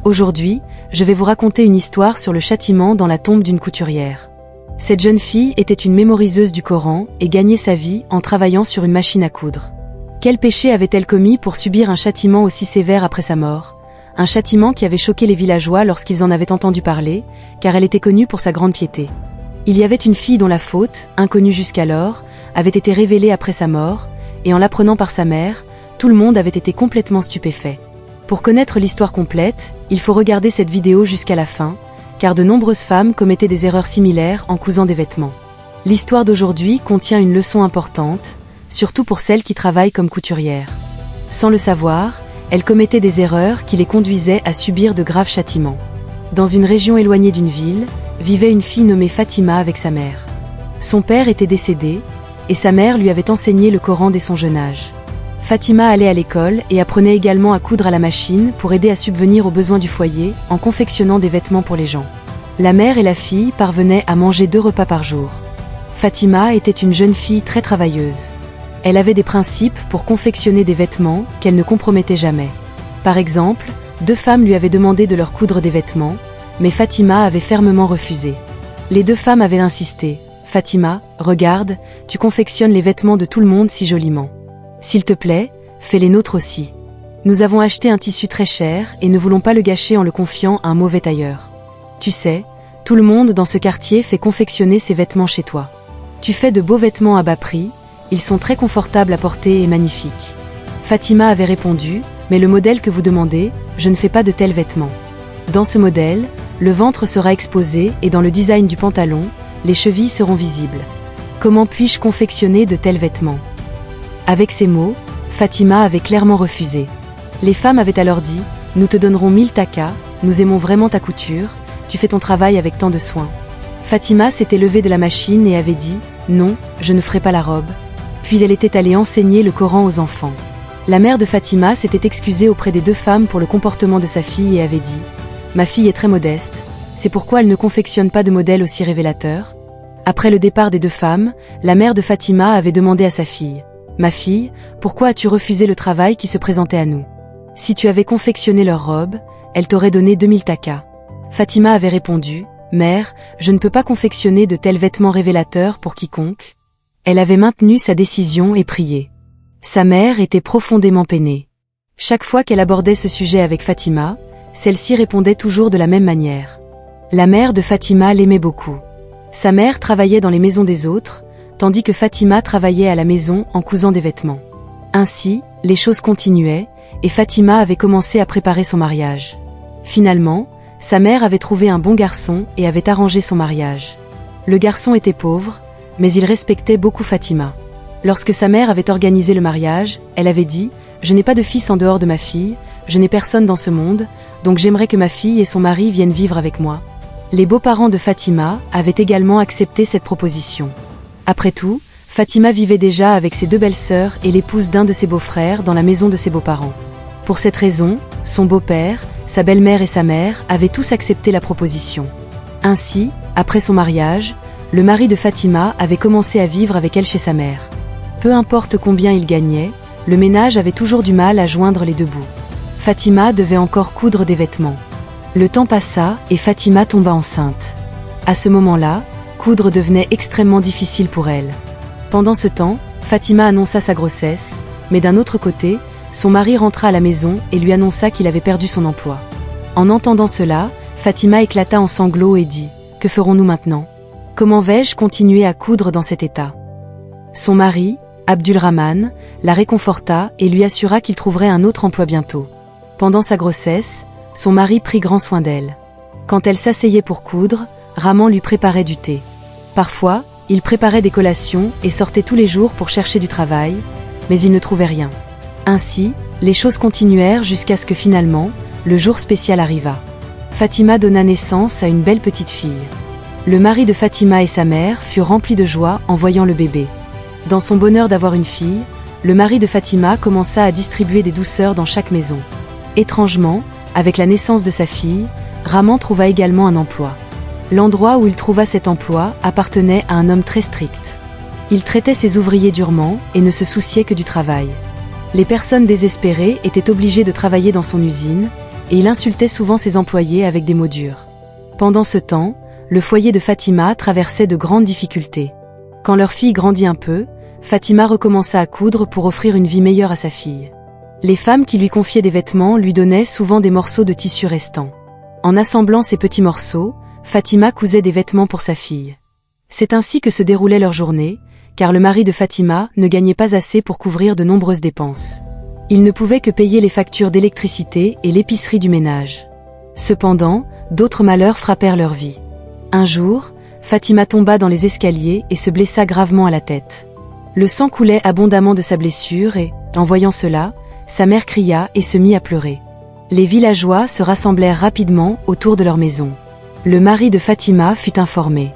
Aujourd'hui, je vais vous raconter une histoire sur le châtiment dans la tombe d'une couturière. Cette jeune fille était une mémoriseuse du Coran et gagnait sa vie en travaillant sur une machine à coudre. Quel péché avait-elle commis pour subir un châtiment aussi sévère après sa mort? Un châtiment qui avait choqué les villageois lorsqu'ils en avaient entendu parler, car elle était connue pour sa grande piété. Il y avait une fille dont la faute, inconnue jusqu'alors, avait été révélée après sa mort, et en l'apprenant par sa mère, tout le monde avait été complètement stupéfait. Pour connaître l'histoire complète, il faut regarder cette vidéo jusqu'à la fin, car de nombreuses femmes commettaient des erreurs similaires en cousant des vêtements. L'histoire d'aujourd'hui contient une leçon importante, surtout pour celles qui travaillent comme couturières. Sans le savoir, elles commettaient des erreurs qui les conduisaient à subir de graves châtiments. Dans une région éloignée d'une ville, vivait une fille nommée Fatima avec sa mère. Son père était décédé, et sa mère lui avait enseigné le Coran dès son jeune âge. Fatima allait à l'école et apprenait également à coudre à la machine pour aider à subvenir aux besoins du foyer en confectionnant des vêtements pour les gens. La mère et la fille parvenaient à manger 2 repas par jour. Fatima était une jeune fille très travailleuse. Elle avait des principes pour confectionner des vêtements qu'elle ne compromettait jamais. Par exemple, 2 femmes lui avaient demandé de leur coudre des vêtements, mais Fatima avait fermement refusé. Les 2 femmes avaient insisté. « Fatima, regarde, tu confectionnes les vêtements de tout le monde si joliment. S'il te plaît, fais les nôtres aussi. Nous avons acheté un tissu très cher et ne voulons pas le gâcher en le confiant à un mauvais tailleur. Tu sais, tout le monde dans ce quartier fait confectionner ses vêtements chez toi. Tu fais de beaux vêtements à bas prix, ils sont très confortables à porter et magnifiques. » Fatima avait répondu, « Mais le modèle que vous demandez, je ne fais pas de tels vêtements. Dans ce modèle, le ventre sera exposé et dans le design du pantalon, les chevilles seront visibles. Comment puis-je confectionner de tels vêtements ?» Avec ces mots, Fatima avait clairement refusé. Les femmes avaient alors dit, « Nous te donnerons 1000 takas, nous aimons vraiment ta couture, tu fais ton travail avec tant de soin. » Fatima s'était levée de la machine et avait dit, « Non, je ne ferai pas la robe. » Puis elle était allée enseigner le Coran aux enfants. La mère de Fatima s'était excusée auprès des 2 femmes pour le comportement de sa fille et avait dit, « Ma fille est très modeste, c'est pourquoi elle ne confectionne pas de modèle aussi révélateur. » Après le départ des 2 femmes, la mère de Fatima avait demandé à sa fille, « Ma fille, pourquoi as-tu refusé le travail qui se présentait à nous? Si tu avais confectionné leur robe, elle t'aurait donné 2000 takas. » Fatima avait répondu, « Mère, je ne peux pas confectionner de tels vêtements révélateurs pour quiconque. » Elle avait maintenu sa décision et prié. Sa mère était profondément peinée. Chaque fois qu'elle abordait ce sujet avec Fatima, celle-ci répondait toujours de la même manière. La mère de Fatima l'aimait beaucoup. Sa mère travaillait dans les maisons des autres, tandis que Fatima travaillait à la maison en cousant des vêtements. Ainsi, les choses continuaient, et Fatima avait commencé à préparer son mariage. Finalement, sa mère avait trouvé un bon garçon et avait arrangé son mariage. Le garçon était pauvre, mais il respectait beaucoup Fatima. Lorsque sa mère avait organisé le mariage, elle avait dit, « Je n'ai pas de fils en dehors de ma fille, je n'ai personne dans ce monde, donc j'aimerais que ma fille et son mari viennent vivre avec moi. » Les beaux-parents de Fatima avaient également accepté cette proposition. Après tout, Fatima vivait déjà avec ses 2 belles-sœurs et l'épouse d'un de ses beaux-frères dans la maison de ses beaux-parents. Pour cette raison, son beau-père, sa belle-mère et sa mère avaient tous accepté la proposition. Ainsi, après son mariage, le mari de Fatima avait commencé à vivre avec elle chez sa mère. Peu importe combien il gagnait, le ménage avait toujours du mal à joindre les 2 bouts. Fatima devait encore coudre des vêtements. Le temps passa et Fatima tomba enceinte. À ce moment-là, coudre devenait extrêmement difficile pour elle. Pendant ce temps, Fatima annonça sa grossesse, mais d'un autre côté, son mari rentra à la maison et lui annonça qu'il avait perdu son emploi. En entendant cela, Fatima éclata en sanglots et dit, « Que ferons-nous maintenant? Comment vais-je continuer à coudre dans cet état ?» Son mari, Abdulrahman, la réconforta et lui assura qu'il trouverait un autre emploi bientôt. Pendant sa grossesse, son mari prit grand soin d'elle. Quand elle s'asseyait pour coudre, Rahman lui préparait du thé. Parfois, il préparait des collations et sortait tous les jours pour chercher du travail, mais il ne trouvait rien. Ainsi, les choses continuèrent jusqu'à ce que finalement, le jour spécial arriva. Fatima donna naissance à une belle petite fille. Le mari de Fatima et sa mère furent remplis de joie en voyant le bébé. Dans son bonheur d'avoir une fille, le mari de Fatima commença à distribuer des douceurs dans chaque maison. Étrangement, avec la naissance de sa fille, Rahman trouva également un emploi. L'endroit où il trouva cet emploi appartenait à un homme très strict. Il traitait ses ouvriers durement et ne se souciait que du travail. Les personnes désespérées étaient obligées de travailler dans son usine, et il insultait souvent ses employés avec des mots durs. Pendant ce temps, le foyer de Fatima traversait de grandes difficultés. Quand leur fille grandit un peu, Fatima recommença à coudre pour offrir une vie meilleure à sa fille. Les femmes qui lui confiaient des vêtements lui donnaient souvent des morceaux de tissu restants. En assemblant ces petits morceaux, Fatima cousait des vêtements pour sa fille. C'est ainsi que se déroulait leur journée, car le mari de Fatima ne gagnait pas assez pour couvrir de nombreuses dépenses. Il ne pouvait que payer les factures d'électricité et l'épicerie du ménage. Cependant, d'autres malheurs frappèrent leur vie. Un jour, Fatima tomba dans les escaliers et se blessa gravement à la tête. Le sang coulait abondamment de sa blessure et, en voyant cela, sa mère cria et se mit à pleurer. Les villageois se rassemblèrent rapidement autour de leur maison. Le mari de Fatima fut informé.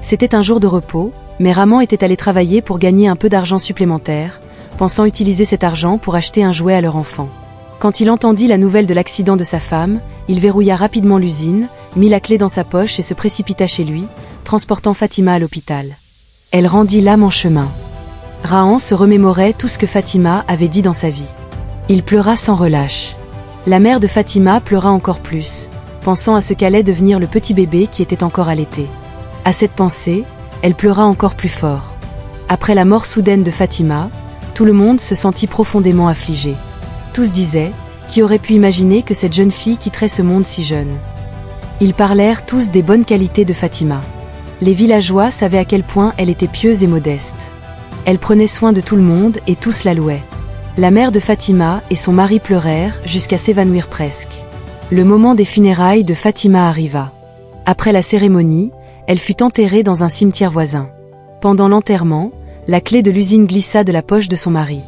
C'était un jour de repos, mais Rahman était allé travailler pour gagner un peu d'argent supplémentaire, pensant utiliser cet argent pour acheter un jouet à leur enfant. Quand il entendit la nouvelle de l'accident de sa femme, il verrouilla rapidement l'usine, mit la clé dans sa poche et se précipita chez lui, transportant Fatima à l'hôpital. Elle rendit l'âme en chemin. Rahman se remémorait tout ce que Fatima avait dit dans sa vie. Il pleura sans relâche. La mère de Fatima pleura encore plus, pensant à ce qu'allait devenir le petit bébé qui était encore allaité. À cette pensée, elle pleura encore plus fort. Après la mort soudaine de Fatima, tout le monde se sentit profondément affligé. Tous disaient, qui aurait pu imaginer que cette jeune fille quitterait ce monde si jeune? Ils parlèrent tous des bonnes qualités de Fatima. Les villageois savaient à quel point elle était pieuse et modeste. Elle prenait soin de tout le monde et tous la louaient. La mère de Fatima et son mari pleurèrent jusqu'à s'évanouir presque. Le moment des funérailles de Fatima arriva. Après la cérémonie, elle fut enterrée dans un cimetière voisin. Pendant l'enterrement, la clé de l'usine glissa de la poche de son mari.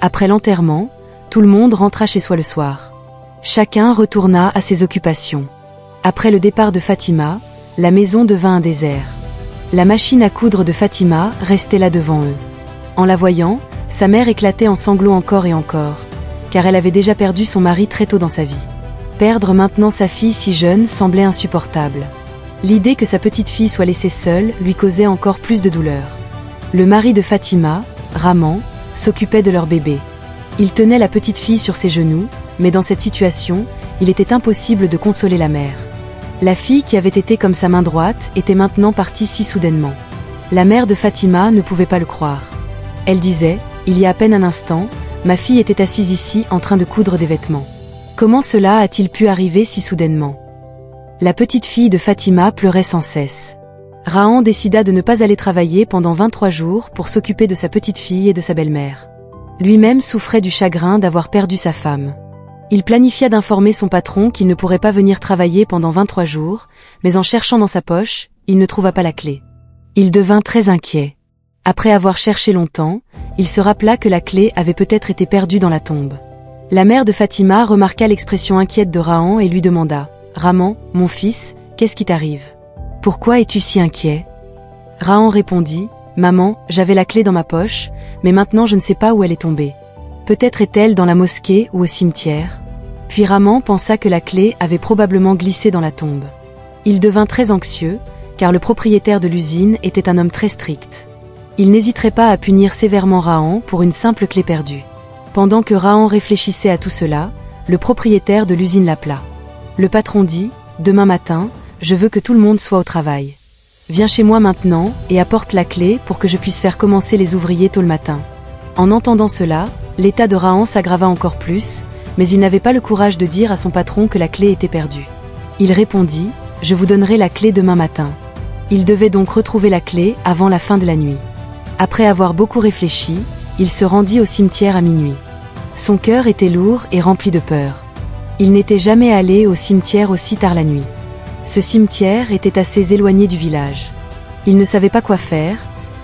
Après l'enterrement, tout le monde rentra chez soi le soir. Chacun retourna à ses occupations. Après le départ de Fatima, la maison devint un désert. La machine à coudre de Fatima restait là devant eux. En la voyant, sa mère éclatait en sanglots encore et encore, car elle avait déjà perdu son mari très tôt dans sa vie. Perdre maintenant sa fille si jeune semblait insupportable. L'idée que sa petite fille soit laissée seule lui causait encore plus de douleur. Le mari de Fatima, Rahman, s'occupait de leur bébé. Il tenait la petite fille sur ses genoux, mais dans cette situation, il était impossible de consoler la mère. La fille qui avait été comme sa main droite était maintenant partie si soudainement. La mère de Fatima ne pouvait pas le croire. Elle disait, il y a à peine un instant, ma fille était assise ici en train de coudre des vêtements. Comment cela a-t-il pu arriver si soudainement? La petite fille de Fatima pleurait sans cesse. Rahman décida de ne pas aller travailler pendant 23 jours pour s'occuper de sa petite fille et de sa belle-mère. Lui-même souffrait du chagrin d'avoir perdu sa femme. Il planifia d'informer son patron qu'il ne pourrait pas venir travailler pendant 23 jours, mais en cherchant dans sa poche, il ne trouva pas la clé. Il devint très inquiet. Après avoir cherché longtemps, il se rappela que la clé avait peut-être été perdue dans la tombe. La mère de Fatima remarqua l'expression inquiète de Rahman et lui demanda « Rahman, mon fils, qu'est-ce qui t'arrive? Pourquoi es-tu si inquiet ?» Rahman répondit « Maman, j'avais la clé dans ma poche, mais maintenant je ne sais pas où elle est tombée. Peut-être est-elle dans la mosquée ou au cimetière ?» Puis Rahman pensa que la clé avait probablement glissé dans la tombe. Il devint très anxieux, car le propriétaire de l'usine était un homme très strict. Il n'hésiterait pas à punir sévèrement Rahman pour une simple clé perdue. Pendant que Rahman réfléchissait à tout cela, le propriétaire de l'usine l'appela. Le patron dit « Demain matin, je veux que tout le monde soit au travail. Viens chez moi maintenant et apporte la clé pour que je puisse faire commencer les ouvriers tôt le matin. » En entendant cela, l'état de Rahman s'aggrava encore plus, mais il n'avait pas le courage de dire à son patron que la clé était perdue. Il répondit « Je vous donnerai la clé demain matin. » Il devait donc retrouver la clé avant la fin de la nuit. Après avoir beaucoup réfléchi, il se rendit au cimetière à minuit. Son cœur était lourd et rempli de peur. Il n'était jamais allé au cimetière aussi tard la nuit. Ce cimetière était assez éloigné du village. Il ne savait pas quoi faire,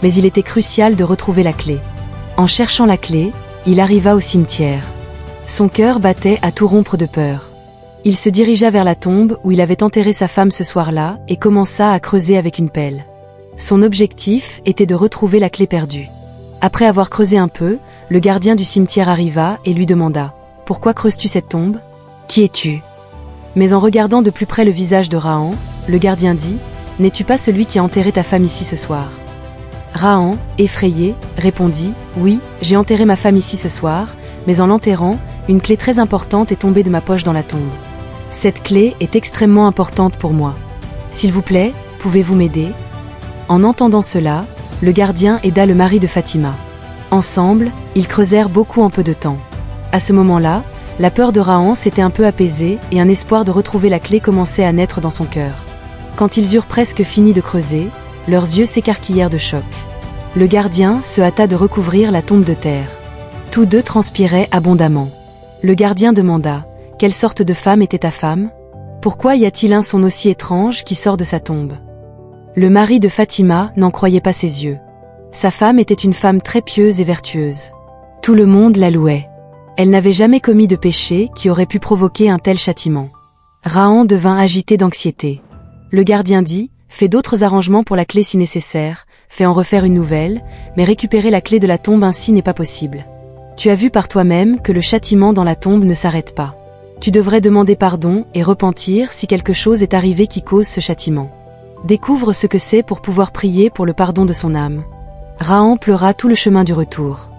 mais il était crucial de retrouver la clé. En cherchant la clé, il arriva au cimetière. Son cœur battait à tout rompre de peur. Il se dirigea vers la tombe où il avait enterré sa femme ce soir-là et commença à creuser avec une pelle. Son objectif était de retrouver la clé perdue. Après avoir creusé un peu, le gardien du cimetière arriva et lui demanda « Pourquoi creuses-tu cette tombe? Qui es-tu » Mais en regardant de plus près le visage de Rahman, le gardien dit « N'es-tu pas celui qui a enterré ta femme ici ce soir ?» Rahman, effrayé, répondit « Oui, j'ai enterré ma femme ici ce soir, mais en l'enterrant, une clé très importante est tombée de ma poche dans la tombe. Cette clé est extrêmement importante pour moi. S'il vous plaît, pouvez-vous m'aider ? En entendant cela, le gardien aida le mari de Fatima. Ensemble, ils creusèrent beaucoup en peu de temps. À ce moment-là, la peur de Rahan s'était un peu apaisée et un espoir de retrouver la clé commençait à naître dans son cœur. Quand ils eurent presque fini de creuser, leurs yeux s'écarquillèrent de choc. Le gardien se hâta de recouvrir la tombe de terre. Tous deux transpiraient abondamment. Le gardien demanda : « Quelle sorte de femme était ta femme ? Pourquoi y a-t-il un son aussi étrange qui sort de sa tombe ?» Le mari de Fatima n'en croyait pas ses yeux. Sa femme était une femme très pieuse et vertueuse. Tout le monde la louait. Elle n'avait jamais commis de péché qui aurait pu provoquer un tel châtiment. Rahan devint agité d'anxiété. Le gardien dit : « Fais d'autres arrangements pour la clé si nécessaire, fais en refaire une nouvelle, mais récupérer la clé de la tombe ainsi n'est pas possible. Tu as vu par toi-même que le châtiment dans la tombe ne s'arrête pas. Tu devrais demander pardon et repentir si quelque chose est arrivé qui cause ce châtiment. Découvre ce que c'est pour pouvoir prier pour le pardon de son âme. » Rahan pleura tout le chemin du retour.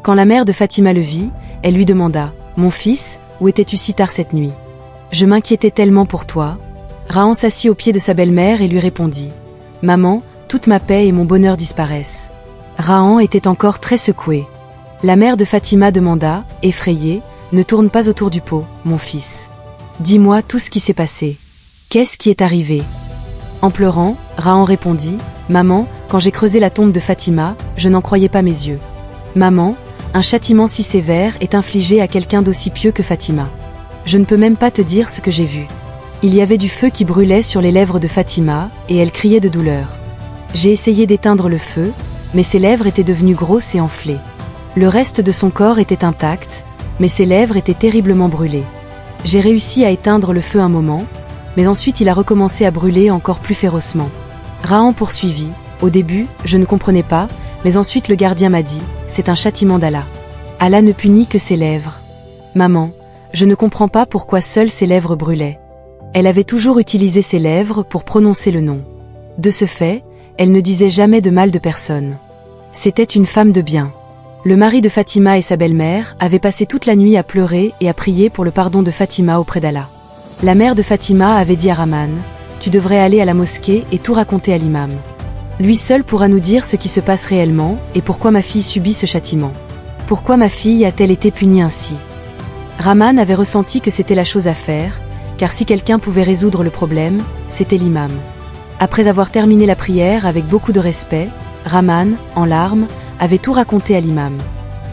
Quand la mère de Fatima le vit, elle lui demanda : « Mon fils, où étais-tu si tard cette nuit ? Je m'inquiétais tellement pour toi. » Rahan s'assit aux pieds de sa belle-mère et lui répondit : « Maman, toute ma paix et mon bonheur disparaissent. » Rahan était encore très secoué. La mère de Fatima demanda, effrayée : « Ne tourne pas autour du pot, mon fils. Dis-moi tout ce qui s'est passé. Qu'est-ce qui est arrivé ? » En pleurant, Rahan répondit : « Maman, quand j'ai creusé la tombe de Fatima, je n'en croyais pas mes yeux. Maman, un châtiment si sévère est infligé à quelqu'un d'aussi pieux que Fatima. Je ne peux même pas te dire ce que j'ai vu. Il y avait du feu qui brûlait sur les lèvres de Fatima, et elle criait de douleur. J'ai essayé d'éteindre le feu, mais ses lèvres étaient devenues grosses et enflées. Le reste de son corps était intact, mais ses lèvres étaient terriblement brûlées. J'ai réussi à éteindre le feu un moment, mais ensuite il a recommencé à brûler encore plus férocement. » Rahan poursuivit : « Au début, je ne comprenais pas, mais ensuite le gardien m'a dit : c'est un châtiment d'Allah. Allah ne punit que ses lèvres. Maman, je ne comprends pas pourquoi seules ses lèvres brûlaient. Elle avait toujours utilisé ses lèvres pour prononcer le nom. De ce fait, elle ne disait jamais de mal de personne. C'était une femme de bien. » Le mari de Fatima et sa belle-mère avaient passé toute la nuit à pleurer et à prier pour le pardon de Fatima auprès d'Allah. La mère de Fatima avait dit à Rahman : « Tu devrais aller à la mosquée et tout raconter à l'imam. Lui seul pourra nous dire ce qui se passe réellement et pourquoi ma fille subit ce châtiment. Pourquoi ma fille a-t-elle été punie ainsi ?» Rahman avait ressenti que c'était la chose à faire, car si quelqu'un pouvait résoudre le problème, c'était l'imam. Après avoir terminé la prière avec beaucoup de respect, Rahman, en larmes, avait tout raconté à l'imam.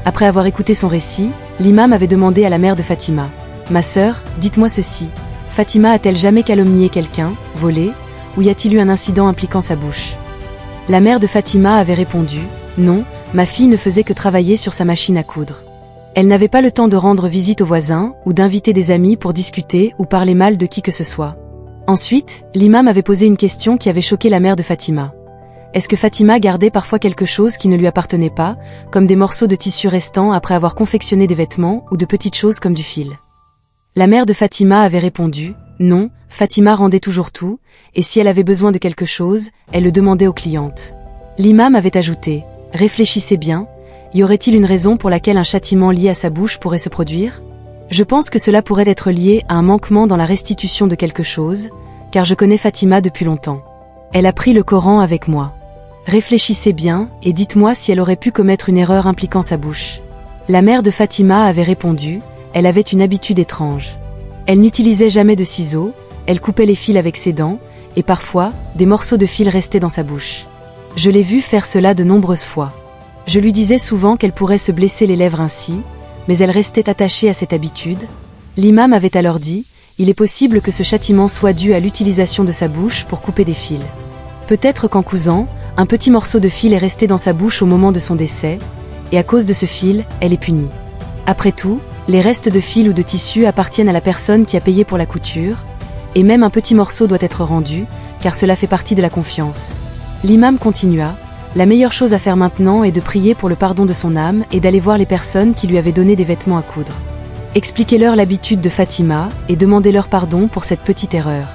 Après avoir écouté son récit, l'imam avait demandé à la mère de Fatima : « Ma sœur, dites-moi ceci. Fatima a-t-elle jamais calomnié quelqu'un, volé, ou y a-t-il eu un incident impliquant sa bouche ?» La mère de Fatima avait répondu : « Non, ma fille ne faisait que travailler sur sa machine à coudre. Elle n'avait pas le temps de rendre visite aux voisins ou d'inviter des amis pour discuter ou parler mal de qui que ce soit. » Ensuite, l'imam avait posé une question qui avait choqué la mère de Fatima. Est-ce que Fatima gardait parfois quelque chose qui ne lui appartenait pas, comme des morceaux de tissu restants après avoir confectionné des vêtements ou de petites choses comme du fil ? La mère de Fatima avait répondu : « Non, Fatima rendait toujours tout, et si elle avait besoin de quelque chose, elle le demandait aux clientes. » L'imam avait ajouté : « Réfléchissez bien, y aurait-il une raison pour laquelle un châtiment lié à sa bouche pourrait se produire ? Je pense que cela pourrait être lié à un manquement dans la restitution de quelque chose, car je connais Fatima depuis longtemps. Elle a pris le Coran avec moi. Réfléchissez bien et dites-moi si elle aurait pu commettre une erreur impliquant sa bouche. » La mère de Fatima avait répondu : elle avait une habitude étrange. Elle n'utilisait jamais de ciseaux, elle coupait les fils avec ses dents, et parfois, des morceaux de fil restaient dans sa bouche. Je l'ai vue faire cela de nombreuses fois. Je lui disais souvent qu'elle pourrait se blesser les lèvres ainsi, mais elle restait attachée à cette habitude. L'imam avait alors dit : il est possible que ce châtiment soit dû à l'utilisation de sa bouche pour couper des fils. Peut-être qu'en cousant, un petit morceau de fil est resté dans sa bouche au moment de son décès, et à cause de ce fil, elle est punie. Après tout, les restes de fil ou de tissu appartiennent à la personne qui a payé pour la couture, et même un petit morceau doit être rendu, car cela fait partie de la confiance. L'imam continua : la meilleure chose à faire maintenant est de prier pour le pardon de son âme et d'aller voir les personnes qui lui avaient donné des vêtements à coudre. Expliquez-leur l'habitude de Fatima et demandez-leur pardon pour cette petite erreur.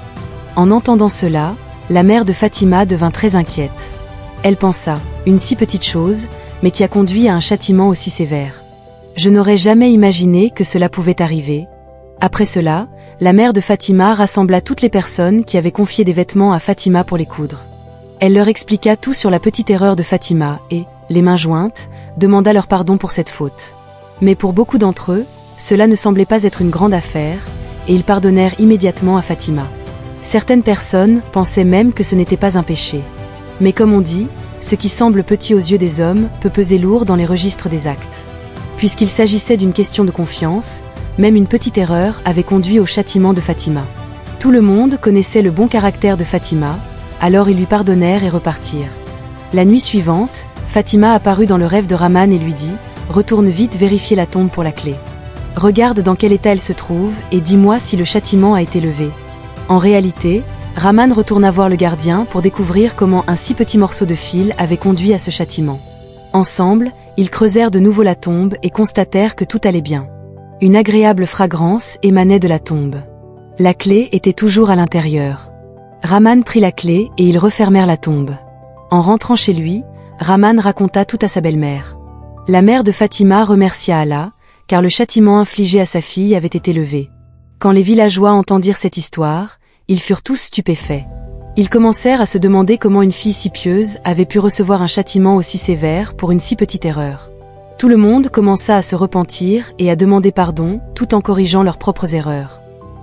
En entendant cela, la mère de Fatima devint très inquiète. Elle pensa : une si petite chose, mais qui a conduit à un châtiment aussi sévère. Je n'aurais jamais imaginé que cela pouvait arriver. Après cela, La mère de Fatima rassembla toutes les personnes qui avaient confié des vêtements à Fatima pour les coudre. Elle leur expliqua tout sur la petite erreur de Fatima et, les mains jointes, demanda leur pardon pour cette faute. Mais pour beaucoup d'entre eux, cela ne semblait pas être une grande affaire, et ils pardonnèrent immédiatement à Fatima. Certaines personnes pensaient même que ce n'était pas un péché. Mais comme on dit, ce qui semble petit aux yeux des hommes peut peser lourd dans les registres des actes. Puisqu'il s'agissait d'une question de confiance, même une petite erreur avait conduit au châtiment de Fatima. Tout le monde connaissait le bon caractère de Fatima, alors ils lui pardonnèrent et repartirent. La nuit suivante, Fatima apparut dans le rêve de Rahman et lui dit « Retourne vite vérifier la tombe pour la clé. Regarde dans quel état elle se trouve et dis-moi si le châtiment a été levé. » En réalité, Rahman retourna voir le gardien pour découvrir comment un si petit morceau de fil avait conduit à ce châtiment. Ensemble, ils creusèrent de nouveau la tombe et constatèrent que tout allait bien. Une agréable fragrance émanait de la tombe. La clé était toujours à l'intérieur. Rahman prit la clé et ils refermèrent la tombe. En rentrant chez lui, Rahman raconta tout à sa belle-mère. La mère de Fatima remercia Allah, car le châtiment infligé à sa fille avait été levé. Quand les villageois entendirent cette histoire, ils furent tous stupéfaits. Ils commencèrent à se demander comment une fille si pieuse avait pu recevoir un châtiment aussi sévère pour une si petite erreur. Tout le monde commença à se repentir et à demander pardon, tout en corrigeant leurs propres erreurs.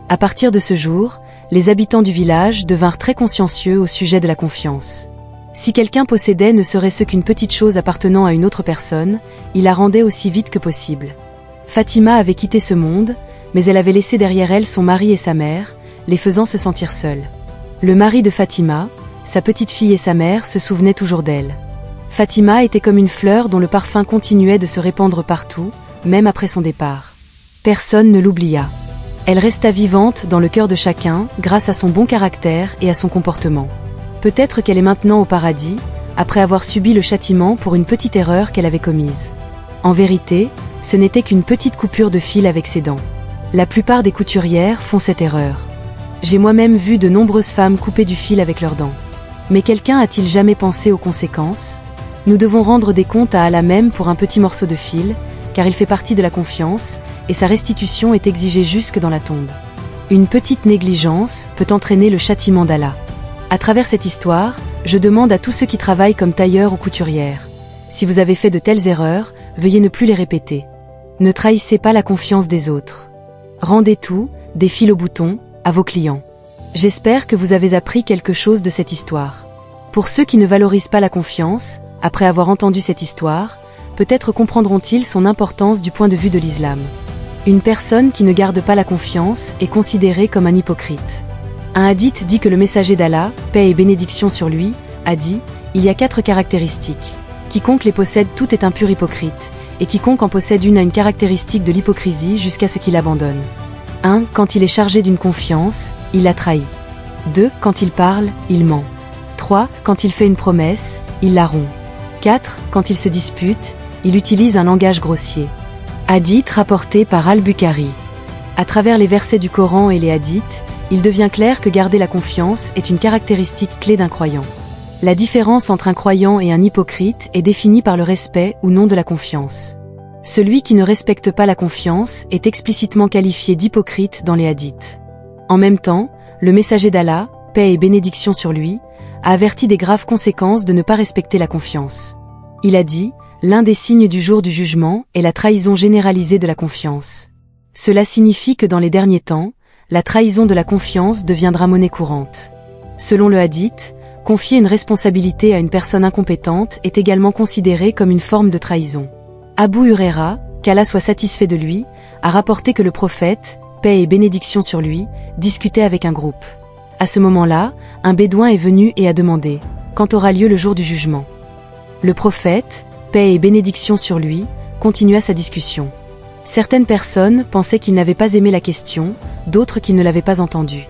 À partir de ce jour, les habitants du village devinrent très consciencieux au sujet de la confiance. Si quelqu'un possédait ne serait-ce qu'une petite chose appartenant à une autre personne, il la rendait aussi vite que possible. Fatima avait quitté ce monde, mais elle avait laissé derrière elle son mari et sa mère, les faisant se sentir seuls. Le mari de Fatima, sa petite fille et sa mère se souvenaient toujours d'elle. Fatima était comme une fleur dont le parfum continuait de se répandre partout, même après son départ. Personne ne l'oublia. Elle resta vivante dans le cœur de chacun grâce à son bon caractère et à son comportement. Peut-être qu'elle est maintenant au paradis, après avoir subi le châtiment pour une petite erreur qu'elle avait commise. En vérité, ce n'était qu'une petite coupure de fil avec ses dents. La plupart des couturières font cette erreur. J'ai moi-même vu de nombreuses femmes couper du fil avec leurs dents. Mais quelqu'un a-t-il jamais pensé aux conséquences ? Nous devons rendre des comptes à Allah même pour un petit morceau de fil, car il fait partie de la confiance, et sa restitution est exigée jusque dans la tombe. Une petite négligence peut entraîner le châtiment d'Allah. À travers cette histoire, je demande à tous ceux qui travaillent comme tailleurs ou couturières. Si vous avez fait de telles erreurs, veuillez ne plus les répéter. Ne trahissez pas la confiance des autres. Rendez tout, des fils au bouton, à vos clients. J'espère que vous avez appris quelque chose de cette histoire. Pour ceux qui ne valorisent pas la confiance, après avoir entendu cette histoire, peut-être comprendront-ils son importance du point de vue de l'islam. Une personne qui ne garde pas la confiance est considérée comme un hypocrite. Un hadith dit que le messager d'Allah, paix et bénédiction sur lui, a dit « Il y a 4 caractéristiques. Quiconque les possède tout est un pur hypocrite, et quiconque en possède une a une caractéristique de l'hypocrisie jusqu'à ce qu'il abandonne. 1. Quand il est chargé d'une confiance, il la trahit. 2. Quand il parle, il ment. 3. Quand il fait une promesse, il la rompt. 4. Quand il se dispute, il utilise un langage grossier. » Hadith rapporté par Al-Bukhari. À travers les versets du Coran et les hadiths, il devient clair que garder la confiance est une caractéristique clé d'un croyant. La différence entre un croyant et un hypocrite est définie par le respect ou non de la confiance. Celui qui ne respecte pas la confiance est explicitement qualifié d'hypocrite dans les hadiths. En même temps, le messager d'Allah, paix et bénédiction sur lui, a averti des graves conséquences de ne pas respecter la confiance. Il a dit « L'un des signes du jour du jugement est la trahison généralisée de la confiance. Cela signifie que dans les derniers temps, la trahison de la confiance deviendra monnaie courante. » Selon le hadith, confier une responsabilité à une personne incompétente est également considéré comme une forme de trahison. Abu Huraira, qu'Allah soit satisfait de lui, a rapporté que le prophète, paix et bénédiction sur lui, discutait avec un groupe. À ce moment-là, un bédouin est venu et a demandé « Quand aura lieu le jour du jugement ?» Le prophète, paix et bénédiction sur lui, continua sa discussion. Certaines personnes pensaient qu'il n'avait pas aimé la question, d'autres qu'il ne l'avait pas entendue.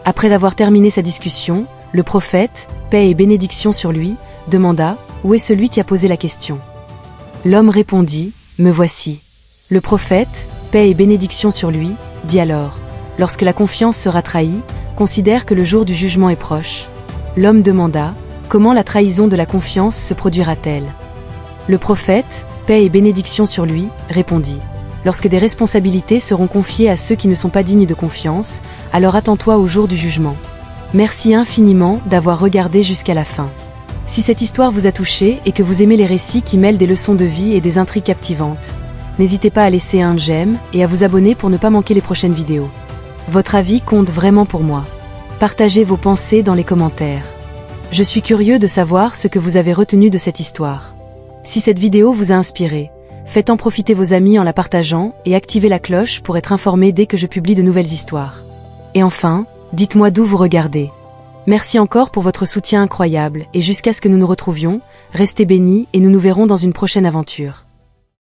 Après avoir terminé sa discussion, le prophète, paix et bénédiction sur lui, demanda « Où est celui qui a posé la question ?» L'homme répondit « Me voici ». Le prophète, paix et bénédiction sur lui, dit alors « Lorsque la confiance sera trahie, considère que le jour du jugement est proche. » L'homme demanda « Comment la trahison de la confiance se produira-t-elle » Le prophète, paix et bénédiction sur lui, répondit « Lorsque des responsabilités seront confiées à ceux qui ne sont pas dignes de confiance, alors attends-toi au jour du jugement. Merci infiniment d'avoir regardé jusqu'à la fin. Si cette histoire vous a touché et que vous aimez les récits qui mêlent des leçons de vie et des intrigues captivantes, n'hésitez pas à laisser un j'aime et à vous abonner pour ne pas manquer les prochaines vidéos. Votre avis compte vraiment pour moi. Partagez vos pensées dans les commentaires. Je suis curieux de savoir ce que vous avez retenu de cette histoire. Si cette vidéo vous a inspiré, faites en profiter vos amis en la partageant et activez la cloche pour être informé dès que je publie de nouvelles histoires. Et enfin, dites-moi d'où vous regardez. Merci encore pour votre soutien incroyable et jusqu'à ce que nous nous retrouvions, restez bénis et nous nous verrons dans une prochaine aventure.